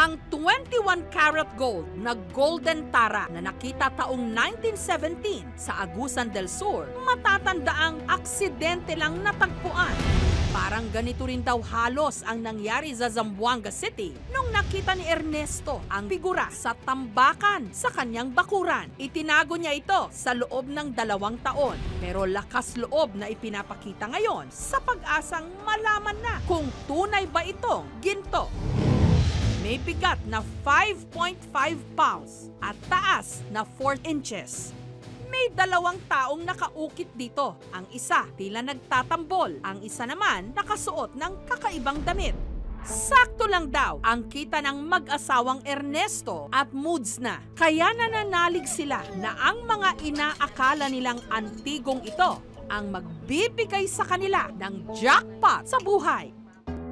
Ang 21 karat gold na Golden Tara na nakita taong 1917 sa Agusan del Sur, matatandaang aksidente lang natagpuan. Parang ganito rin daw halos ang nangyari sa Zamboanga City nung nakita ni Ernesto ang figura sa tambakan sa kanyang bakuran. Itinago niya ito sa loob ng 2 taon, pero lakas loob na ipinapakita ngayon sa pag-asang malaman na kung tunay ba itong ginto. May bigat na 5.5 pounds at taas na 4 inches. May 2 taong nakaukit dito. Ang isa tila nagtatambol, ang isa naman nakasuot ng kakaibang damit. Sakto lang daw ang kita ng mag-asawang Ernesto at Moods na. Kaya nananalig sila na ang mga inaakala nilang antigong ito ang magbibigay sa kanila ng jackpot sa buhay.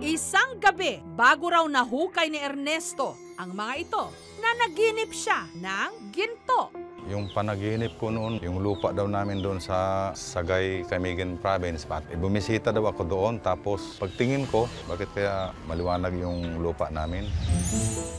Isang gabi bago raw nahukay ni Ernesto ang mga ito, na naginip siya ng ginto. Yung panaginip ko noon, yung lupa daw namin doon sa Sagay, Caymagan Province. Bumisita daw ako doon, tapos pagtingin ko, bakit kaya maliwanag yung lupa namin?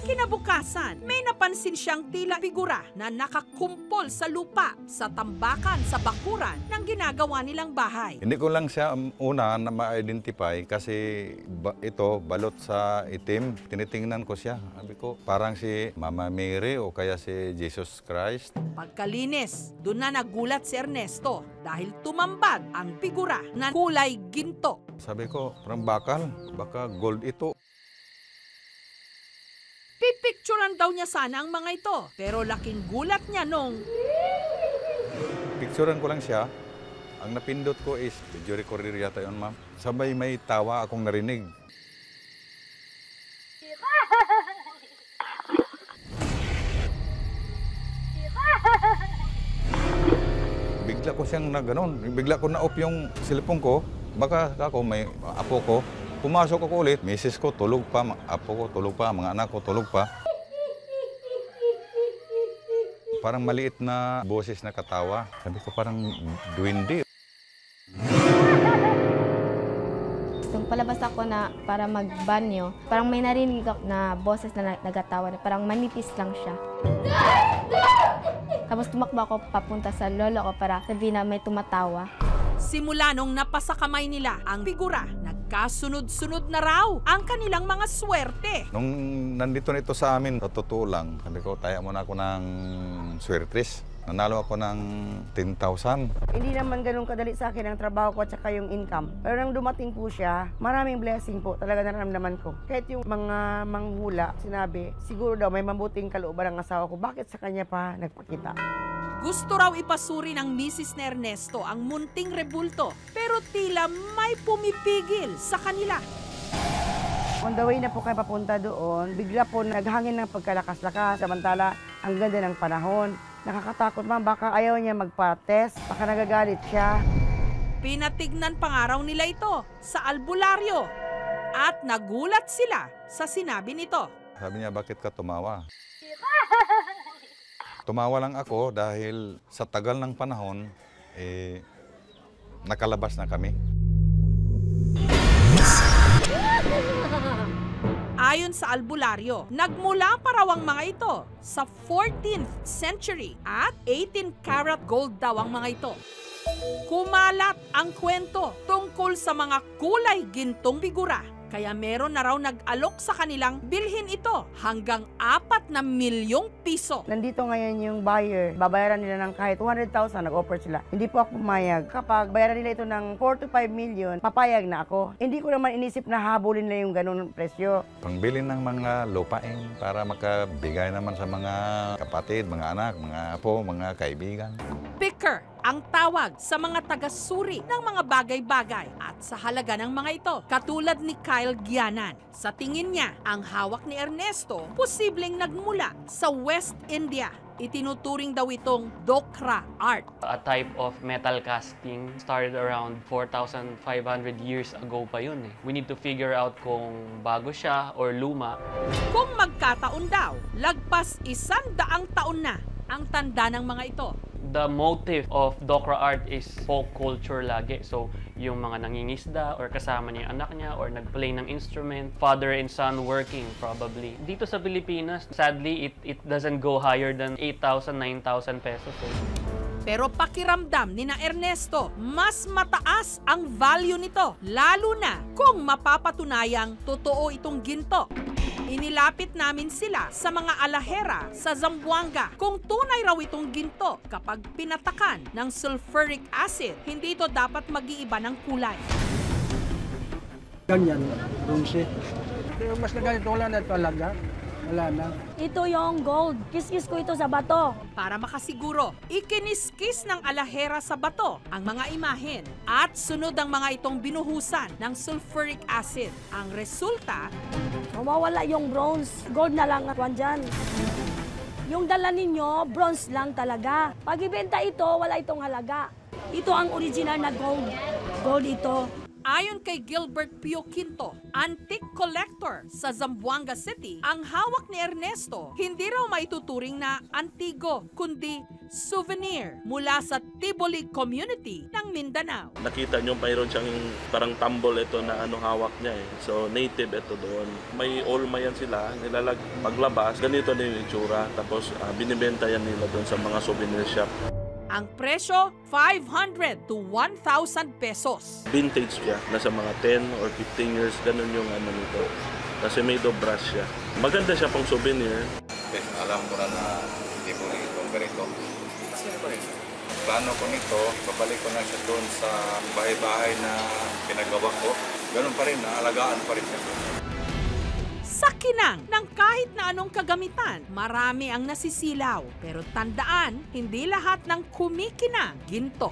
Kinabukasan, may napansin siyang tila figura na nakakumpol sa lupa sa tambakan sa bakuran ng ginagawa nilang bahay. Hindi ko lang siya una na ma-identify kasi ito balot sa itim. Tinitingnan ko siya. Sabi ko, parang si Mama Mary o kaya si Jesus Christ. Pagkalinis, doon na nagulat si Ernesto dahil tumambad ang figura na kulay ginto. Sabi ko, parang bakal, baka gold ito. Pipicturean daw niya sana ang mga ito, pero laking gulat niya nung Picturean ko lang siya. Ang napindot ko is, video recorder yata yun, ma'am. Sabay may tawa akong narinig. Bigla ko siyang naganon. Bigla ko na-off yung cellphone ko. Baka ako, may apo ko. Pumasok ako ulit. Misis ko, tulog pa. Apo ko, tulog pa. Mga anak ko, tulog pa. Parang maliit na boses na katawa. Sabi ko, parang duwindi. Nung palabas ako na para magbanyo, parang may narinig ako na boses na nagatawa. Parang manipis lang siya. Tapos tumakbo ako papunta sa lolo ko para sabihin na may tumatawa. Simula nung napasa kamay nila ang figura, nagkasunod-sunod na raw ang kanilang mga swerte. Nung nandito na ito sa amin, sa totoo lang, sabi ko, taya muna ako ng swertres. Nanalo ako ng 10,000. Hindi naman ganun kadali sa akin ang trabaho ko at saka yung income. Pero nang dumating po siya, maraming blessing po talaga naramdaman ko. Kahit yung mga manghula, sinabi, siguro daw may mabuting kalooban ang asawa ko. Bakit sa kanya pa nagpakita? Gusto raw ipasuri ng misis ni Ernesto ang munting rebulto, pero tila may pumipigil sa kanila. On the way na po kayo papunta doon, bigla po naghangin ng pagkalakas-lakas. Samantala, ang ganda ng panahon. Nakakatakot, ma'am. Baka ayaw niya magpa-test. Baka nagagalit siya. Pinatignan pangaraw nila ito sa albularyo. At nagulat sila sa sinabi nito. Sabi niya, bakit ka tumawa? Tumawa lang ako dahil sa tagal ng panahon, nakalabas na kami. Ayon sa albularyo, nagmula pa raw ang mga ito sa 14th century at 18 karat gold daw ang mga ito. Kumalat ang kwento tungkol sa mga kulay gintong figura. Kaya meron na raw nag-alok sa kanilang bilhin ito hanggang 4 na milyong piso. Nandito ngayon yung buyer. Babayaran nila ng kahit 200,000, nag-offer sila. Hindi po ako pumayag. Kapag bayaran nila ito ng 4 to 5 million, papayag na ako. Hindi ko naman inisip na habulin nila yung ganun presyo. Pangbili ng mga lupain para makabigay naman sa mga kapatid, mga anak, mga apo, mga kaibigan. Picker ang tawag sa mga taga-suri ng mga bagay-bagay at sa halaga ng mga ito. Katulad ni Kyle Gianan. Sa tingin niya, ang hawak ni Ernesto posibleng nagmula sa West India. Itinuturing daw itong Dokra art. A type of metal casting started around 4,500 years ago pa yun eh. We need to figure out kung bago siya or luma. Kung magkataon daw, lagpas 100 taon na ang tanda ng mga ito. The motive of Dokra art is folk culture lagi. So, yung mga nangingisda or kasama niya yung anak niya or nagplay ng instrument, father and son working probably. Dito sa Pilipinas, sadly, it doesn't go higher than 8,000, 9,000 pesos. Pero pakiramdam ni na Ernesto, mas mataas ang value nito, lalo na kung mapapatunayang totoo itong ginto. Inilapit namin sila sa mga alahera sa Zamboanga kung tunay raw itong ginto kapag pinatakan ng sulfuric acid. Hindi ito dapat mag-iiba ng kulay. Ganyan, bronze. Pero mas na ganito, wala na talaga. Wala na. Ito yung gold. Kiskis ko ito sa bato. Para makasiguro, ikiniskis ng alahera sa bato ang mga imahen at sunod ang mga itong binuhusan ng sulfuric acid. Ang resulta, Mawawala yung bronze. Gold na lang ang dyan. Yung dala ninyo, bronze lang talaga. Pag ibenta ito, wala itong halaga. Ito ang original na gold. Gold ito. ayon kay Gilbert Pio Quinto, antique collector sa Zamboanga City, ang hawak ni Ernesto hindi raw maituturing na antigo, kundi souvenir mula sa Tiboli community ng Mindanao. Nakita nyo mayroon siyang parang tambol ito na hawak niya eh. So native ito doon. May olma yan sila, paglabas, ganito na yung itsura. Tapos binibenta yan nila doon sa mga souvenir shop. Ang presyo, 500 to 1,000 pesos. Vintage siya, nasa mga 10 or 15 years, ganun yung nito. Kasi made of brass siya. Maganda siya pang souvenir. Alam ko na Tiboli itong ganito. Plano ko nito, babalik ko na siya doon sa bahay-bahay na pinagawa ko. Ganun pa rin, naalagaan pa rin siya. Sa kinang ng kahit na anong kagamitan, marami ang nasisilaw. Pero tandaan, hindi lahat ng kumikinang ginto.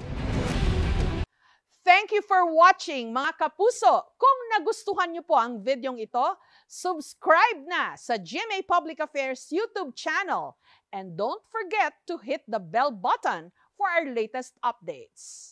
Thank you for watching, mga kapuso. Kung nagustuhan niyo po ang videong ito, subscribe na sa GMA Public Affairs YouTube channel. And don't forget to hit the bell button for our latest updates.